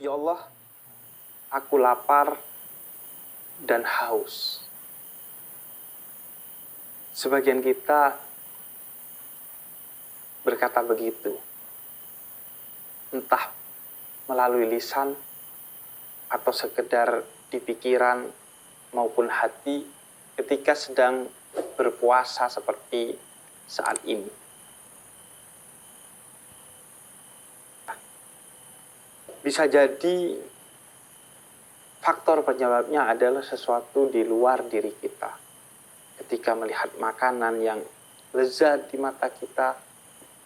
Ya Allah, aku lapar dan haus. Sebagian kita berkata begitu, entah melalui lisan atau sekedar di pikiran maupun hati ketika sedang berpuasa seperti saat ini. Bisa jadi faktor penyebabnya adalah sesuatu di luar diri kita. Ketika melihat makanan yang lezat di mata kita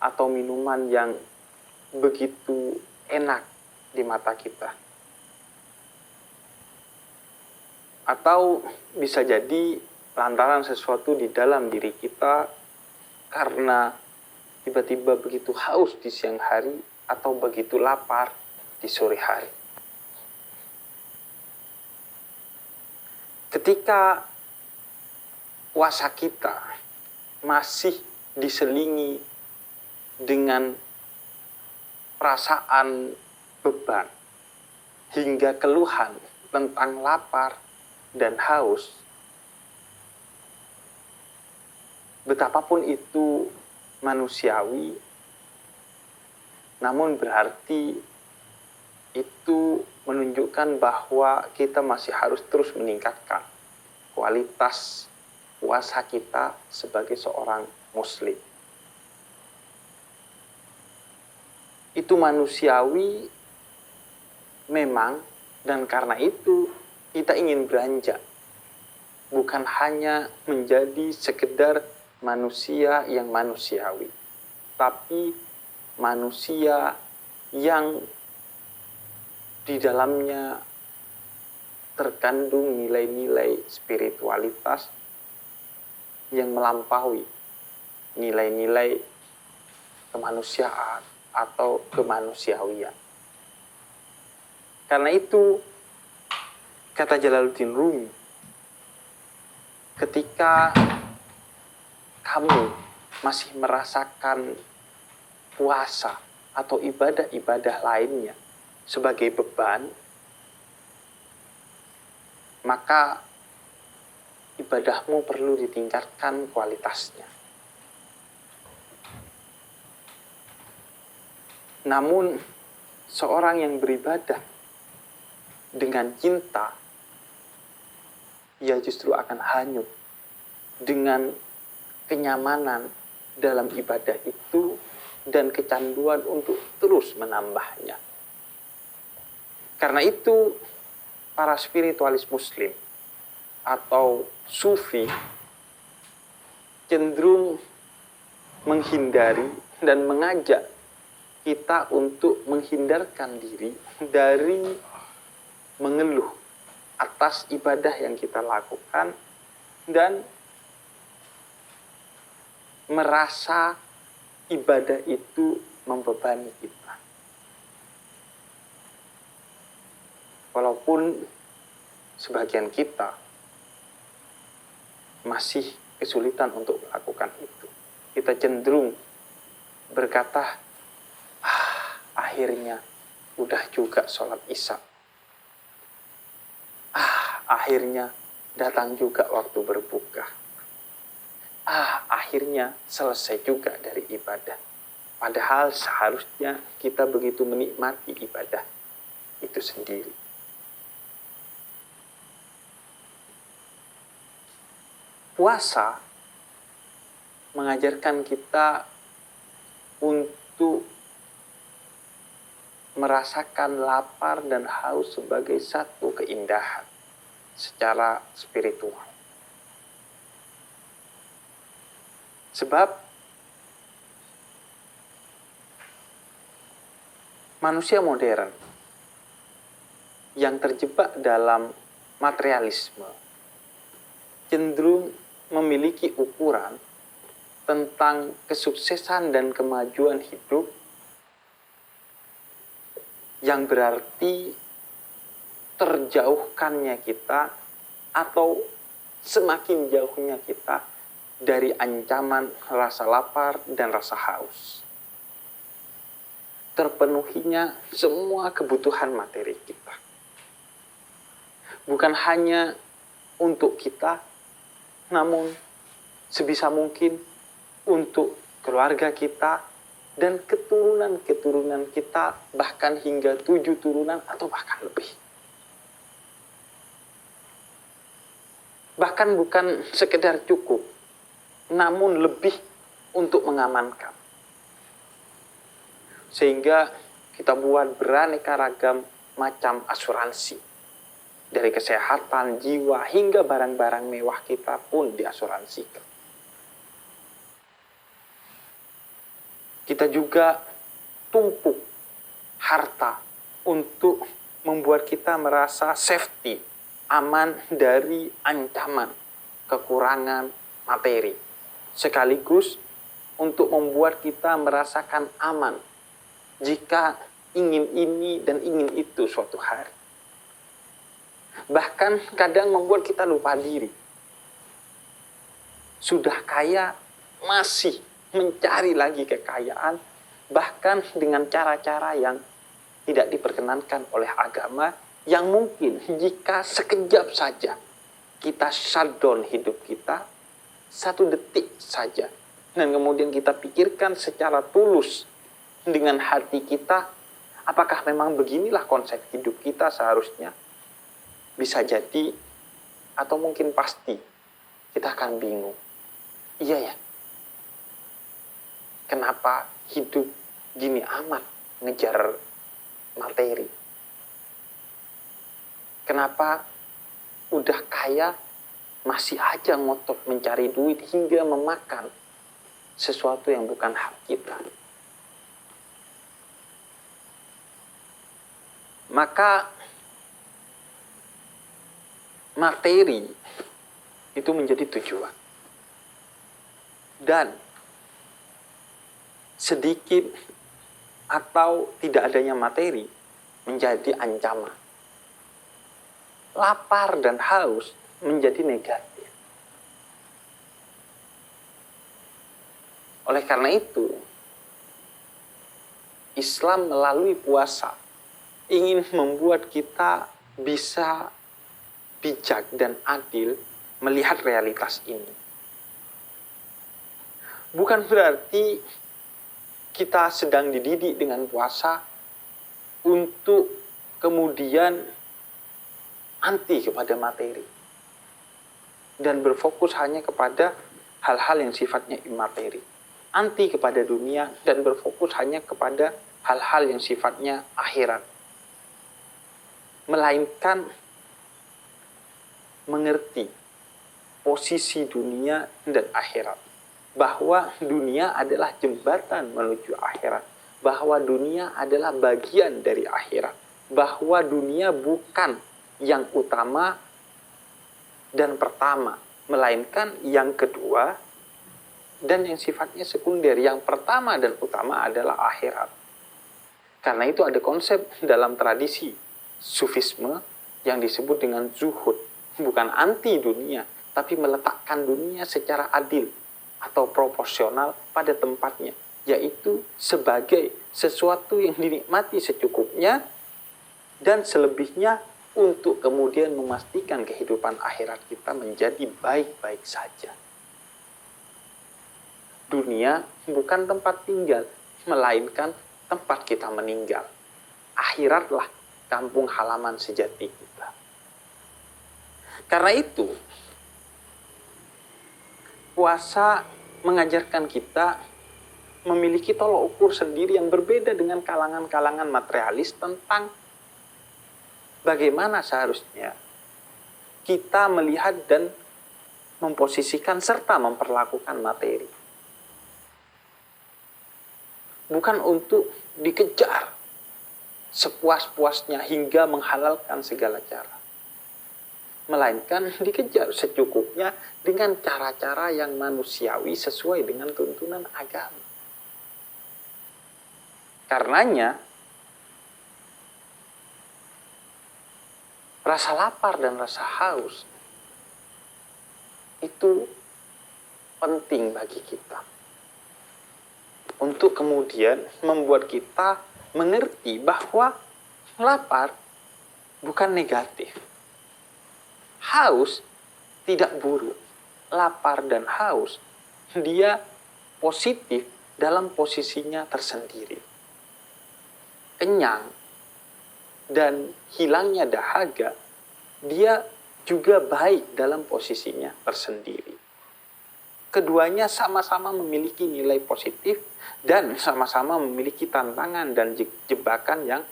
atau minuman yang begitu enak di mata kita. Atau bisa jadi lantaran sesuatu di dalam diri kita karena tiba-tiba begitu haus di siang hari atau begitu lapar di sore hari. Ketika puasa kita masih diselingi dengan perasaan beban hingga keluhan tentang lapar dan haus, betapapun itu manusiawi, namun berarti itu menunjukkan bahwa kita masih harus terus meningkatkan kualitas puasa kita sebagai seorang muslim. Itu manusiawi memang, dan karena itu kita ingin beranjak. Bukan hanya menjadi sekedar manusia yang manusiawi, tapi manusia yang di dalamnya terkandung nilai-nilai spiritualitas yang melampaui nilai-nilai kemanusiaan atau kemanusiawian. Karena itu, kata Jalaluddin Rumi, ketika kamu masih merasakan puasa atau ibadah-ibadah lainnya sebagai beban, maka ibadahmu perlu ditingkatkan kualitasnya. Namun, seorang yang beribadah dengan cinta, ia justru akan hanyut dengan kenyamanan dalam ibadah itu dan kecanduan untuk terus menambahnya. Karena itu, para spiritualis muslim atau sufi cenderung menghindari dan mengajak kita untuk menghindarkan diri dari mengeluh atas ibadah yang kita lakukan dan merasa ibadah itu membebani kita. Walaupun sebagian kita masih kesulitan untuk melakukan itu. Kita cenderung berkata, akhirnya udah juga sholat isya. Akhirnya datang juga waktu berbuka. Akhirnya selesai juga dari ibadah. Padahal seharusnya kita begitu menikmati ibadah itu sendiri. Puasa mengajarkan kita untuk merasakan lapar dan haus sebagai satu keindahan secara spiritual. Sebab manusia modern yang terjebak dalam materialisme cenderung memiliki ukuran tentang kesuksesan dan kemajuan hidup yang berarti terjauhkannya kita atau semakin jauhnya kita dari ancaman rasa lapar dan rasa haus. terpenuhinya semua kebutuhan materi kita. Bukan hanya untuk kita, namun sebisa mungkin untuk keluarga kita dan keturunan-keturunan kita, bahkan hingga 7 turunan atau bahkan lebih. Bahkan bukan sekedar cukup, namun lebih untuk mengamankan. Sehingga kita buat beraneka ragam macam asuransi. Dari kesehatan, jiwa, hingga barang-barang mewah kita pun diasuransikan. Kita juga tumpuk harta untuk membuat kita merasa safety, aman dari ancaman, kekurangan materi. Sekaligus untuk membuat kita merasakan aman jika ingin ini dan ingin itu suatu hari. Bahkan kadang membuat kita lupa diri. Sudah kaya, masih mencari lagi kekayaan, bahkan dengan cara-cara yang tidak diperkenankan oleh agama, yang mungkin jika sekejap saja kita shutdown hidup kita, 1 detik saja, dan kemudian kita pikirkan secara tulus dengan hati kita, apakah memang beginilah konsep hidup kita seharusnya? Bisa jadi, atau mungkin pasti, kita akan bingung. Iya ya, kenapa hidup gini amat ngejar materi? Kenapa udah kaya masih aja ngotot mencari duit hingga memakan sesuatu yang bukan hak kita? Maka materi itu menjadi tujuan. Dan sedikit atau tidak adanya materi menjadi ancaman. Lapar dan haus menjadi negatif. Oleh karena itu, Islam melalui puasa ingin membuat kita bisa bijak dan adil melihat realitas ini. Bukan berarti kita sedang dididik dengan puasa untuk kemudian anti kepada materi dan berfokus hanya kepada hal-hal yang sifatnya imateri, anti kepada dunia dan berfokus hanya kepada hal-hal yang sifatnya akhirat. Melainkan mengerti posisi dunia dan akhirat. Bahwa dunia adalah jembatan menuju akhirat. Bahwa dunia adalah bagian dari akhirat. Bahwa dunia bukan yang utama dan pertama. Melainkan yang kedua dan yang sifatnya sekunder. Yang pertama dan utama adalah akhirat. Karena itu ada konsep dalam tradisi sufisme yang disebut dengan zuhud. Bukan anti dunia, tapi meletakkan dunia secara adil atau proporsional pada tempatnya, yaitu sebagai sesuatu yang dinikmati secukupnya dan selebihnya untuk kemudian memastikan kehidupan akhirat kita menjadi baik-baik saja. Dunia bukan tempat tinggal, melainkan tempat kita meninggal. Akhiratlah kampung halaman sejati kita. Karena itu, puasa mengajarkan kita memiliki tolok ukur sendiri yang berbeda dengan kalangan-kalangan materialis tentang bagaimana seharusnya kita melihat dan memposisikan serta memperlakukan materi. Bukan untuk dikejar sepuas-puasnya hingga menghalalkan segala cara. Melainkan dikejar secukupnya dengan cara-cara yang manusiawi sesuai dengan tuntunan agama. Karenanya, rasa lapar dan rasa haus itu penting bagi kita. Untuk kemudian membuat kita mengerti bahwa lapar bukan negatif. Haus tidak buruk. Lapar dan haus, dia positif dalam posisinya tersendiri. Kenyang dan hilangnya dahaga, dia juga baik dalam posisinya tersendiri. Keduanya sama-sama memiliki nilai positif dan sama-sama memiliki tantangan dan jebakan yang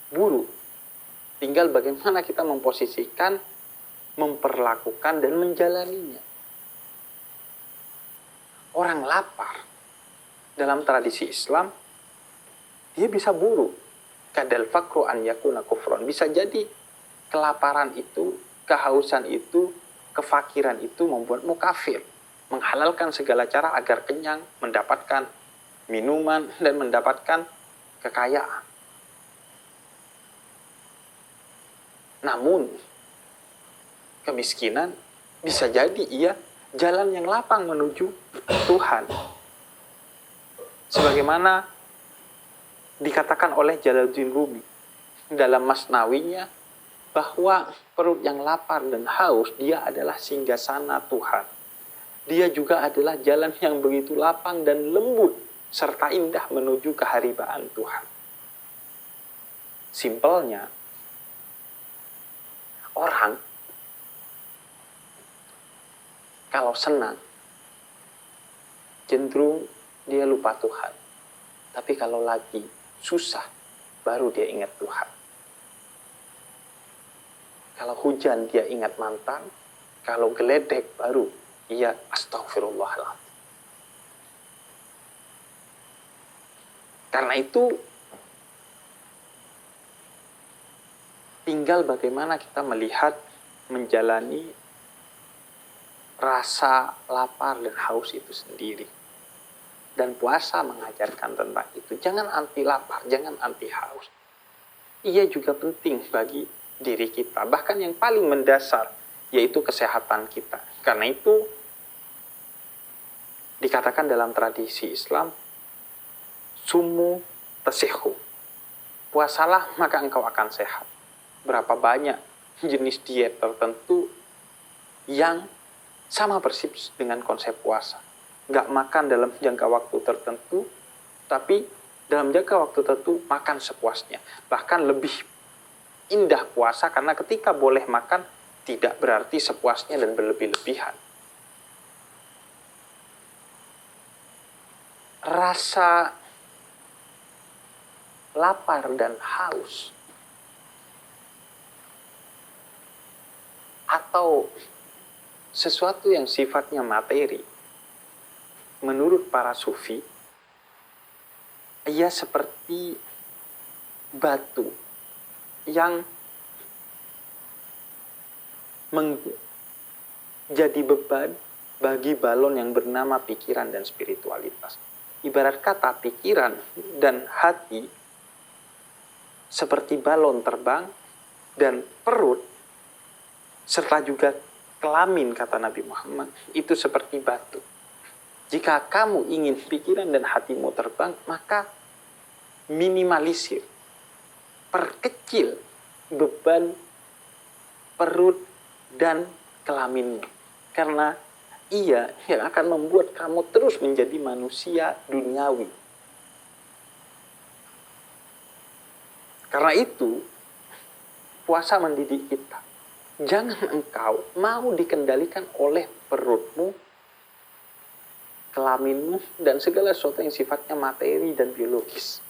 buruk. Tinggal bagaimana kita memposisikan, memperlakukan, dan menjalaninya. Orang lapar dalam tradisi Islam, dia bisa buruk. Kadal fakru an yakuna kufron. Bisa jadi kelaparan itu, kehausan itu, kefakiran itu membuatmu kafir. Menghalalkan segala cara agar kenyang, mendapatkan minuman, dan mendapatkan kekayaan. Namun, kemiskinan bisa jadi ia jalan yang lapang menuju Tuhan. Sebagaimana dikatakan oleh Jalaluddin Rumi dalam Masnawinya, bahwa perut yang lapar dan haus, dia adalah singgasana Tuhan. Dia juga adalah jalan yang begitu lapang dan lembut, serta indah menuju keharibaan Tuhan. Simpelnya, orang kalau senang, cenderung dia lupa Tuhan. Tapi kalau lagi susah, baru dia ingat Tuhan. Kalau hujan, dia ingat mantan. Kalau geledek, baru ia astagfirullahaladzim. Karena itu, tinggal bagaimana kita melihat, menjalani rasa lapar dan haus itu sendiri. Dan puasa mengajarkan tentang itu. Jangan anti lapar, jangan anti haus. Ia juga penting bagi diri kita. Bahkan yang paling mendasar, yaitu kesehatan kita. Karena itu, dikatakan dalam tradisi Islam, sumu tasihu. Puasalah maka engkau akan sehat. Berapa banyak jenis diet tertentu yang sama persis dengan konsep puasa. Nggak makan dalam jangka waktu tertentu, tapi dalam jangka waktu tertentu makan sepuasnya. Bahkan lebih indah puasa karena ketika boleh makan, tidak berarti sepuasnya dan berlebih-lebihan. Rasa lapar dan haus atau sesuatu yang sifatnya materi, menurut para sufi, ia seperti batu yang menjadi beban bagi balon yang bernama pikiran dan spiritualitas. Ibarat kata, pikiran dan hati seperti balon terbang, dan perut serta juga kelamin, kata Nabi Muhammad, itu seperti batu. Jika kamu ingin pikiran dan hatimu terbang, maka minimalisir, perkecil beban perut dan kelaminmu. Karena ia yang akan membuat kamu terus menjadi manusia duniawi. Karena itu, puasa mendidik kita. Jangan engkau mau dikendalikan oleh perutmu, kelaminmu, dan segala sesuatu yang sifatnya materi dan biologis.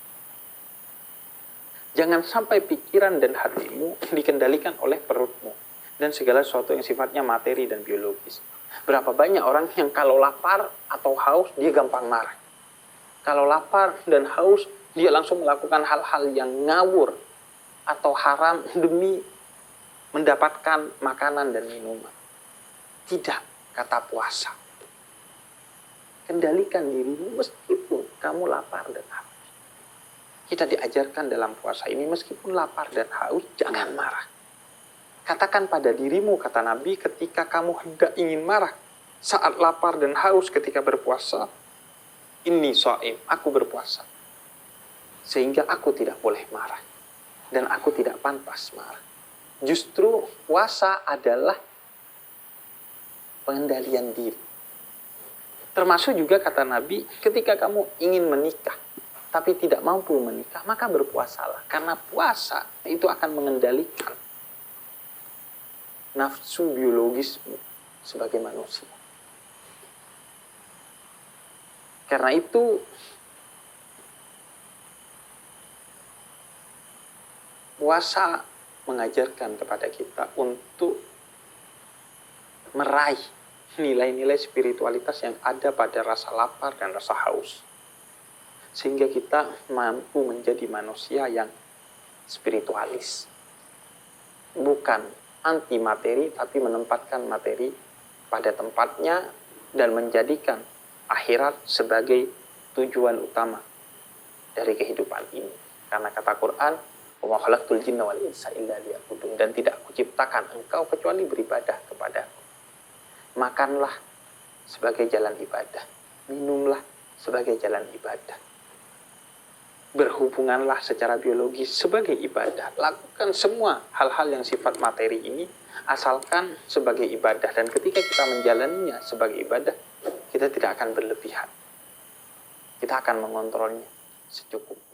Jangan sampai pikiran dan hatimu dikendalikan oleh perutmu dan segala sesuatu yang sifatnya materi dan biologis. Berapa banyak orang yang kalau lapar atau haus, dia gampang marah. Kalau lapar dan haus, dia langsung melakukan hal-hal yang ngawur atau haram demi mendapatkan makanan dan minuman. Tidak, kata puasa. Kendalikan dirimu meskipun kamu lapar dan haus. Kita diajarkan dalam puasa ini, meskipun lapar dan haus, jangan marah. Katakan pada dirimu, kata Nabi, ketika kamu hendak ingin marah, saat lapar dan haus ketika berpuasa, inni shaim, aku berpuasa. Sehingga aku tidak boleh marah. Dan aku tidak pantas marah. Justru puasa adalah pengendalian diri. Termasuk juga kata Nabi, ketika kamu ingin menikah, tapi tidak mampu menikah, maka berpuasalah. Karena puasa itu akan mengendalikan nafsu biologismu sebagai manusia. Karena itu, puasa mengajarkan kepada kita untuk meraih nilai-nilai spiritualitas yang ada pada rasa lapar dan rasa haus. Sehingga kita mampu menjadi manusia yang spiritualis. Bukan anti materi, tapi menempatkan materi pada tempatnya dan menjadikan akhirat sebagai tujuan utama dari kehidupan ini. Karena kata Quran, "Wa ma khalaqtul jinna wal insa illa liya'budun," dan tidak kuciptakan engkau kecuali beribadah kepadaku. Makanlah sebagai jalan ibadah, minumlah sebagai jalan ibadah, berhubunganlah secara biologis sebagai ibadah. Lakukan semua hal-hal yang sifat materi ini asalkan sebagai ibadah, dan ketika kita menjalaninya sebagai ibadah, kita tidak akan berlebihan. Kita akan mengontrolnya secukupnya.